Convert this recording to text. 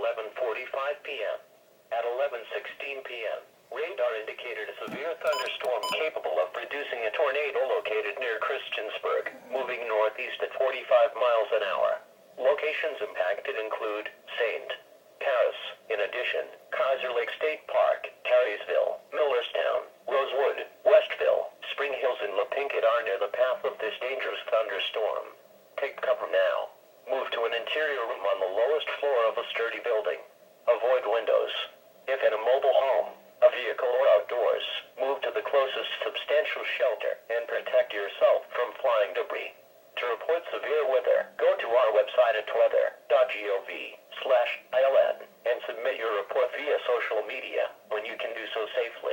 11:45 p.m. At 11:16 p.m., radar indicated a severe thunderstorm capable of producing a tornado located near Christiansburg, moving northeast at 45 miles an hour. Locations impacted include St. Paris. In addition, Kaiser Lake State Park, Carriesville, Millerstown, Rosewood, Westville, Spring Hills and La Pinkett are near the path of this dangerous thunderstorm. Take cover now. Move to an interior room on the lowest floor of a sturdy building. Avoid windows. If in a mobile home, a vehicle or outdoors, move to the closest substantial shelter and protect yourself from flying debris. To report severe weather, go to our website at weather.gov/ILN and submit your report via social media when you can do so safely.